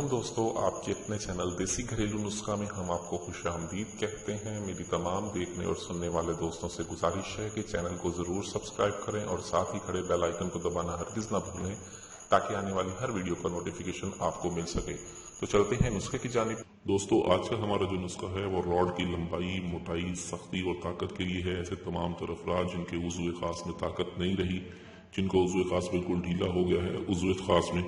वालेकुम दोस्तों, आपके अपने चैनल देसी घरेलू नुस्खा में हम आपको खुशामदीद कहते हैं। मेरी तमाम देखने और सुनने वाले दोस्तों से गुजारिश है कि चैनल को जरूर सब्सक्राइब करें और साथ ही खड़े बेल आइकन को दबाना हरगिज ना भूलें ताकि आने वाली हर वीडियो का नोटिफिकेशन आपको मिल सके। तो चलते हैं नुस्खे की जानिब। दोस्तों, आज का हमारा जो नुस्खा है वो रॉड की लंबाई, मोटाई, सख्ती और ताकत के लिए है। ऐसे तमाम तरफ अफराद जिनके उज़्व खास में ताकत नहीं रही, जिनको उज़्व खास बिल्कुल ढीला हो गया है, उज़्व खास में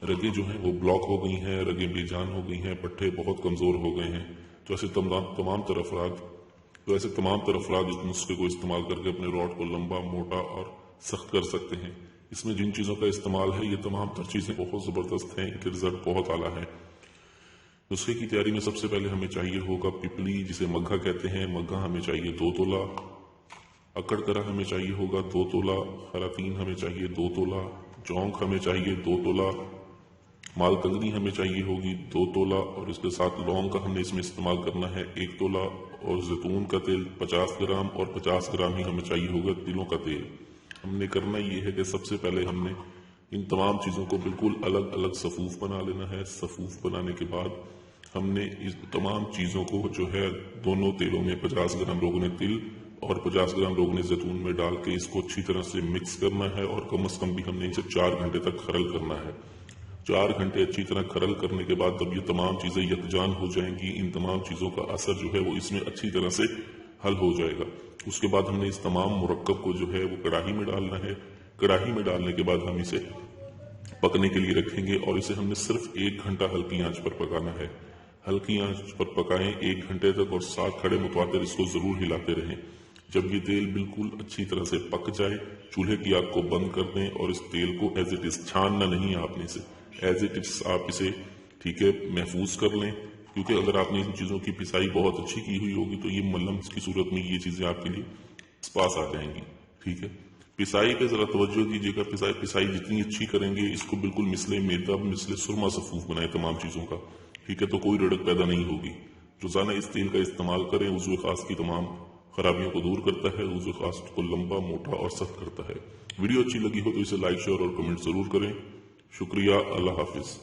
रगें जो हैं वो ब्लॉक हो गई हैं, रगें बेजान हो गई हैं, पट्टे बहुत कमज़ोर हो गए हैं, तो ऐसे तमाम तरफ अफराद इस नुस्खे को इस्तेमाल करके अपने रॉड को लंबा, मोटा और सख्त कर सकते हैं। इसमें जिन चीज़ों का इस्तेमाल है ये तमाम तर चीज़ें बहुत ज़बरदस्त हैं, इनके रिजल्ट बहुत आला है। नुस्खे की तैयारी में सबसे पहले हमें चाहिए होगा पिपली, जिसे मग्घा कहते हैं। मग्घा हमें चाहिए 2 तोला, अकड़करा हमें चाहिए होगा 2 तोला, खरातीन हमें चाहिए 2 तोला, जौंक हमें चाहिए 2 तोला, मालकंगनी हमें चाहिए होगी 2 तोला और इसके साथ लौंग का हमने इसमें इस्तेमाल करना है 1 तोला और जैतून का तेल 50 ग्राम और 50 ग्राम ही हमें चाहिए होगा तिलों का तेल। हमने करना ये है कि सबसे पहले हमने इन तमाम चीज़ों को बिल्कुल अलग अलग सफूफ बना लेना है। सफूफ बनाने के बाद हमने इस तमाम चीज़ों को जो है दोनों तेलों में 50 ग्राम रोगने तिल और 50 ग्राम रोगने जैतून में डाल के इसको अच्छी तरह से मिक्स करना है और कम से कम भी हमने इसे 4 घंटे तक खरल करना है। 4 घंटे अच्छी तरह खरल करने के बाद जब ये तमाम चीज़ें यकजान हो जाएंगी, इन तमाम चीज़ों का असर जो है वो इसमें अच्छी तरह से हल हो जाएगा। उसके बाद हमने इस तमाम मुरक्कब को जो है वो कढ़ाई में डालना है। कढ़ाई में डालने के बाद हम इसे पकने के लिए रखेंगे और इसे हमने सिर्फ 1 घंटा हल्की आंच पर पकाना है। हल्की आंच पर पकाएं 1 घंटे तक और साथ खड़े मुतवातिर इसको जरूर हिलाते रहें। जब ये तेल बिल्कुल अच्छी तरह से पक जाए, चूल्हे की आग को बंद कर दें और इस तेल को एज इट इज, छानना नहीं आपने इसे, एज इट इज आप इसे ठीक है महफूज कर लें। क्योंकि अगर आपने इन चीज़ों की पिसाई बहुत अच्छी की हुई होगी तो ये मल्लम की सूरत में ये चीज़ें आपके लिए पास आ जाएंगी। ठीक है, पिसाई पे जरा तवज्जो दीजिएगा। पिसाई जितनी अच्छी करेंगे, इसको बिल्कुल मिसले मैदा, मिसले सुरमा सफूफ बनाए तमाम चीज़ों का। ठीक है, तो कोई रड़क पैदा नहीं होगी। रोजाना इस तेल का इस्तेमाल करें, उज़्व खास की तमाम खराबियों को दूर करता है, उज़्व खास को लंबा, मोटा और सख्त करता है। वीडियो अच्छी लगी हो तो इसे लाइक, शेयर और कमेंट जरूर करें। शुक्रिया। अल्लाह हाफिज।